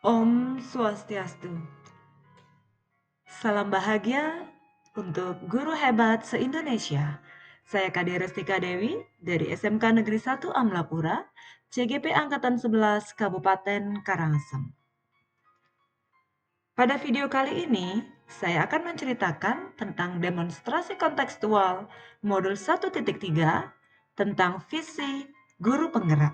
Om Swastiastu. Salam bahagia untuk guru hebat se-Indonesia. Saya Kade Restika Dewi dari SMK Negeri 1 Amlapura, CGP Angkatan 11 Kabupaten Karangasem. Pada video kali ini, saya akan menceritakan tentang demonstrasi kontekstual modul 1.3 tentang visi guru penggerak.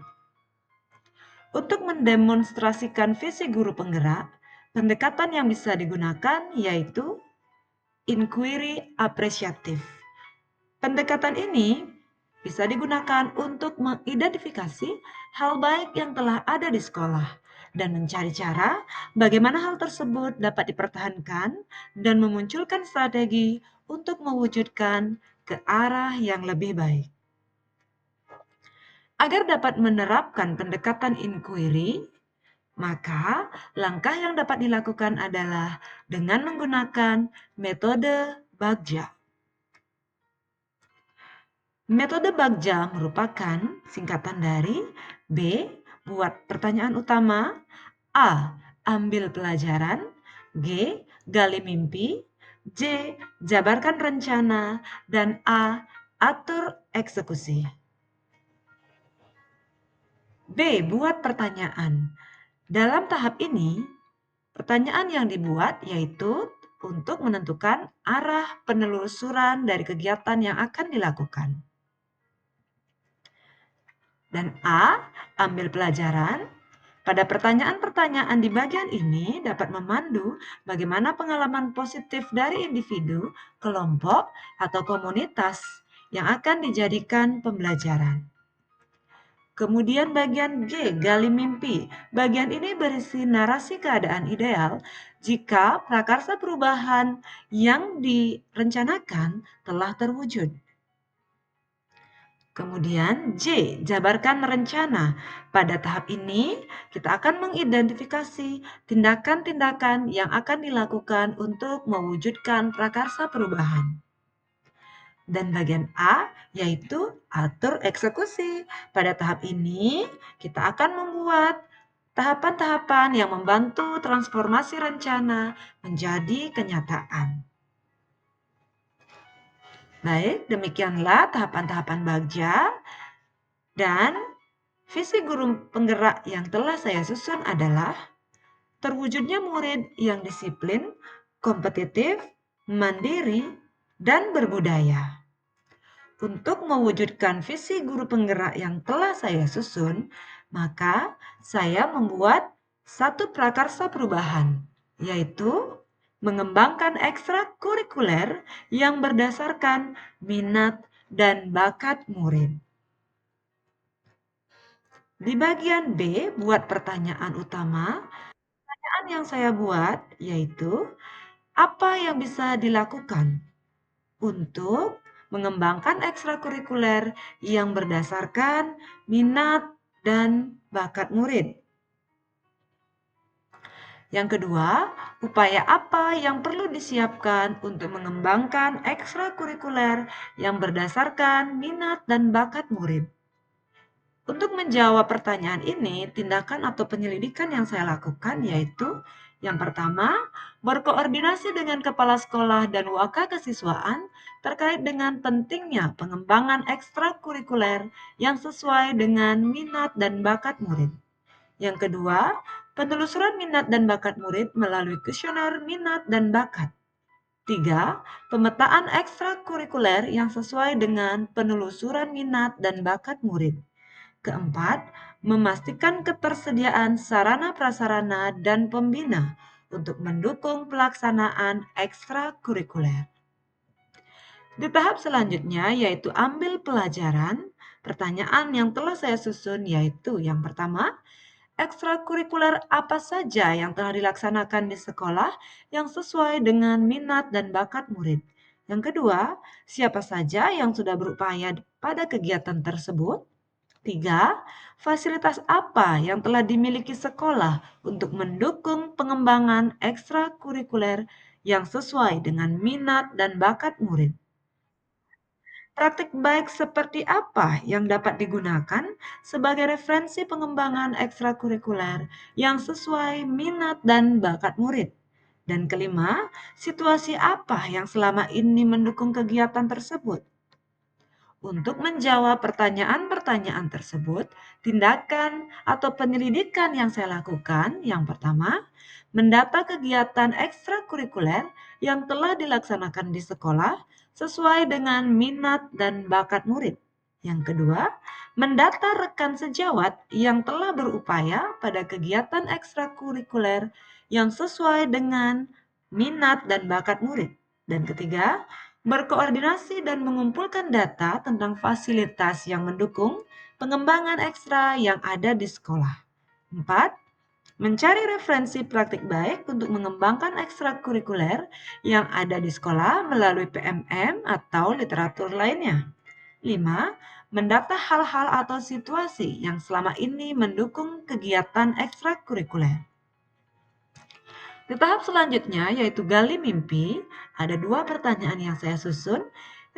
Untuk mendemonstrasikan visi guru penggerak, pendekatan yang bisa digunakan yaitu inquiry apresiatif. Pendekatan ini bisa digunakan untuk mengidentifikasi hal baik yang telah ada di sekolah dan mencari cara bagaimana hal tersebut dapat dipertahankan dan memunculkan strategi untuk mewujudkan ke arah yang lebih baik. Agar dapat menerapkan pendekatan inquiry, maka langkah yang dapat dilakukan adalah dengan menggunakan metode Bagja. Metode Bagja merupakan singkatan dari B. Buat pertanyaan utama, A. Ambil pelajaran, G. Gali mimpi, J. Jabarkan rencana, dan A. Atur eksekusi. B. Buat pertanyaan. Dalam tahap ini, pertanyaan yang dibuat yaitu untuk menentukan arah penelusuran dari kegiatan yang akan dilakukan. Dan A. Ambil pelajaran. Pada pertanyaan-pertanyaan di bagian ini dapat memandu bagaimana pengalaman positif dari individu, kelompok, atau komunitas yang akan dijadikan pembelajaran. Kemudian bagian G, gali mimpi. Bagian ini berisi narasi keadaan ideal jika prakarsa perubahan yang direncanakan telah terwujud. Kemudian J, jabarkan rencana. Pada tahap ini, kita akan mengidentifikasi tindakan-tindakan yang akan dilakukan untuk mewujudkan prakarsa perubahan. Dan bagian A yaitu atur eksekusi. Pada tahap ini, kita akan membuat tahapan-tahapan yang membantu transformasi rencana menjadi kenyataan. Baik, demikianlah tahapan-tahapan Bagja dan visi guru penggerak yang telah saya susun adalah terwujudnya murid yang disiplin, kompetitif, mandiri, dan berbudaya. Untuk mewujudkan visi guru penggerak yang telah saya susun, maka saya membuat satu prakarsa perubahan, yaitu mengembangkan ekstrakurikuler yang berdasarkan minat dan bakat murid. Di bagian B, buat pertanyaan utama, pertanyaan yang saya buat yaitu apa yang bisa dilakukan untuk mengembangkan ekstrakurikuler yang berdasarkan minat dan bakat murid. Yang kedua, upaya apa yang perlu disiapkan untuk mengembangkan ekstrakurikuler yang berdasarkan minat dan bakat murid. Untuk menjawab pertanyaan ini, tindakan atau penyelidikan yang saya lakukan yaitu yang pertama, berkoordinasi dengan kepala sekolah dan waka kesiswaan terkait dengan pentingnya pengembangan ekstrakurikuler yang sesuai dengan minat dan bakat murid. Yang kedua, penelusuran minat dan bakat murid melalui kuesioner minat dan bakat. 3. Pemetaan ekstrakurikuler yang sesuai dengan penelusuran minat dan bakat murid. Keempat, memastikan ketersediaan sarana prasarana dan pembina untuk mendukung pelaksanaan ekstrakurikuler. Di tahap selanjutnya yaitu ambil pelajaran, pertanyaan yang telah saya susun yaitu yang pertama, ekstrakurikuler apa saja yang telah dilaksanakan di sekolah yang sesuai dengan minat dan bakat murid. Yang kedua, siapa saja yang sudah berupaya pada kegiatan tersebut. 3. Fasilitas apa yang telah dimiliki sekolah untuk mendukung pengembangan ekstrakurikuler yang sesuai dengan minat dan bakat murid. Praktik baik seperti apa yang dapat digunakan sebagai referensi pengembangan ekstrakurikuler yang sesuai minat dan bakat murid? Dan kelima, situasi apa yang selama ini mendukung kegiatan tersebut? Untuk menjawab pertanyaan-pertanyaan tersebut, tindakan atau penyelidikan yang saya lakukan, yang pertama, mendata kegiatan ekstrakurikuler yang telah dilaksanakan di sekolah sesuai dengan minat dan bakat murid. Yang kedua, mendata rekan sejawat yang telah berupaya pada kegiatan ekstrakurikuler yang sesuai dengan minat dan bakat murid. Dan ketiga, berkoordinasi dan mengumpulkan data tentang fasilitas yang mendukung pengembangan ekstra yang ada di sekolah. 4. Mencari referensi praktik baik untuk mengembangkan ekstrakurikuler yang ada di sekolah melalui PMM atau literatur lainnya. 5. Mendata hal-hal atau situasi yang selama ini mendukung kegiatan ekstrakurikuler. Di tahap selanjutnya, yaitu gali mimpi, ada dua pertanyaan yang saya susun.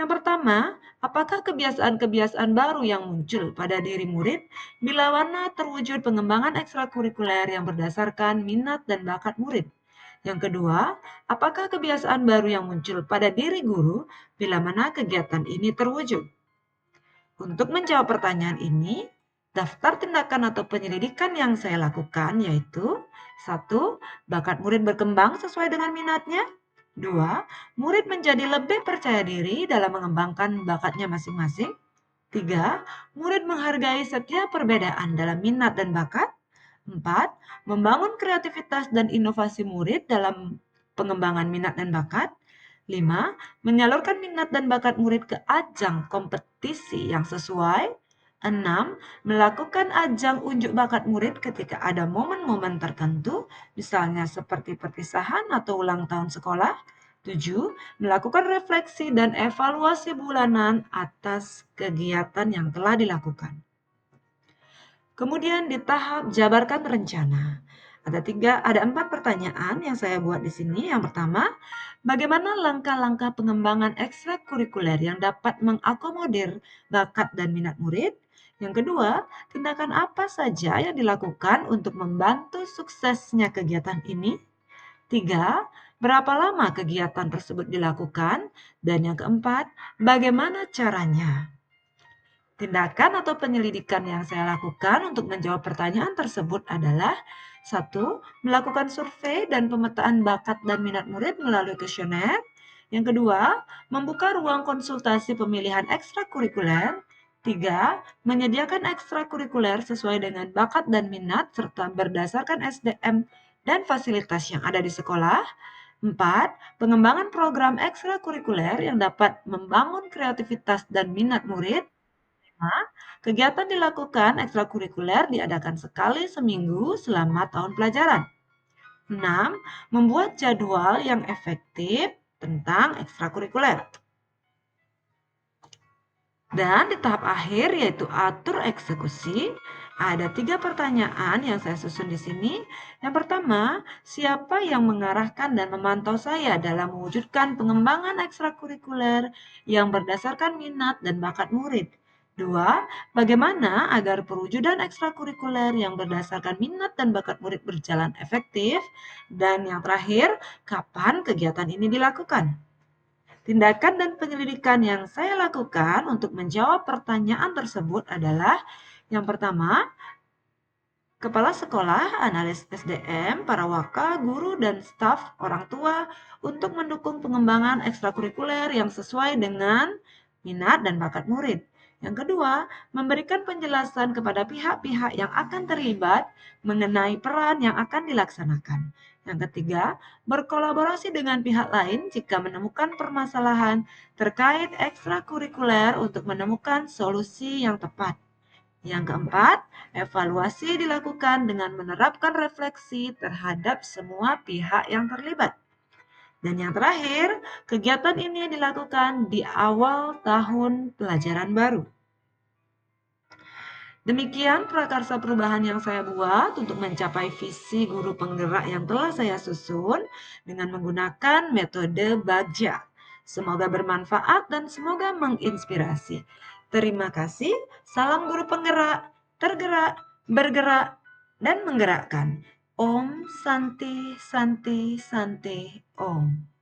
Yang pertama, apakah kebiasaan-kebiasaan baru yang muncul pada diri murid bila mana terwujud pengembangan ekstrakurikuler yang berdasarkan minat dan bakat murid? Yang kedua, apakah kebiasaan baru yang muncul pada diri guru bila mana kegiatan ini terwujud? Untuk menjawab pertanyaan ini, daftar tindakan atau penyelidikan yang saya lakukan yaitu 1. Bakat murid berkembang sesuai dengan minatnya. 2. Murid menjadi lebih percaya diri dalam mengembangkan bakatnya masing-masing. 3. Murid menghargai setiap perbedaan dalam minat dan bakat. 4. Membangun kreativitas dan inovasi murid dalam pengembangan minat dan bakat. 5. Menyalurkan minat dan bakat murid ke ajang kompetisi yang sesuai. 6. Melakukan ajang unjuk bakat murid ketika ada momen-momen tertentu, misalnya seperti perpisahan atau ulang tahun sekolah. 7. Melakukan refleksi dan evaluasi bulanan atas kegiatan yang telah dilakukan. Kemudian di tahap jabarkan rencana. Ada 4 pertanyaan yang saya buat di sini. Yang pertama, bagaimana langkah-langkah pengembangan ekstrakurikuler yang dapat mengakomodir bakat dan minat murid? Yang kedua, tindakan apa saja yang dilakukan untuk membantu suksesnya kegiatan ini? 3, berapa lama kegiatan tersebut dilakukan? Dan yang keempat, bagaimana caranya? Tindakan atau penyelidikan yang saya lakukan untuk menjawab pertanyaan tersebut adalah 1. Melakukan survei dan pemetaan bakat dan minat murid melalui kuesioner. Yang kedua, membuka ruang konsultasi pemilihan ekstrakurikuler. 3. Menyediakan ekstrakurikuler sesuai dengan bakat dan minat serta berdasarkan SDM dan fasilitas yang ada di sekolah. 4. Pengembangan program ekstrakurikuler yang dapat membangun kreativitas dan minat murid. Kegiatan dilakukan ekstrakurikuler diadakan sekali seminggu selama tahun pelajaran. 6. Membuat jadwal yang efektif tentang ekstrakurikuler. Dan di tahap akhir yaitu atur eksekusi, ada 3 pertanyaan yang saya susun di sini. Yang pertama, siapa yang mengarahkan dan memantau saya dalam mewujudkan pengembangan ekstrakurikuler yang berdasarkan minat dan bakat murid? 2. Bagaimana agar perwujudan ekstrakurikuler yang berdasarkan minat dan bakat murid berjalan efektif? Dan yang terakhir, kapan kegiatan ini dilakukan? Tindakan dan penyelidikan yang saya lakukan untuk menjawab pertanyaan tersebut adalah yang pertama, kepala sekolah, analis SDM, para waka, guru, dan staf orang tua untuk mendukung pengembangan ekstrakurikuler yang sesuai dengan minat dan bakat murid. Yang kedua, memberikan penjelasan kepada pihak-pihak yang akan terlibat mengenai peran yang akan dilaksanakan. Yang ketiga, berkolaborasi dengan pihak lain jika menemukan permasalahan terkait ekstrakurikuler untuk menemukan solusi yang tepat. Yang keempat, evaluasi dilakukan dengan menerapkan refleksi terhadap semua pihak yang terlibat. Dan yang terakhir, kegiatan ini dilakukan di awal tahun pelajaran baru. Demikian prakarsa perubahan yang saya buat untuk mencapai visi guru penggerak yang telah saya susun dengan menggunakan metode Bagja. Semoga bermanfaat dan semoga menginspirasi. Terima kasih. Salam guru penggerak, tergerak, bergerak, dan menggerakkan. Om Santi Santi Santi Om.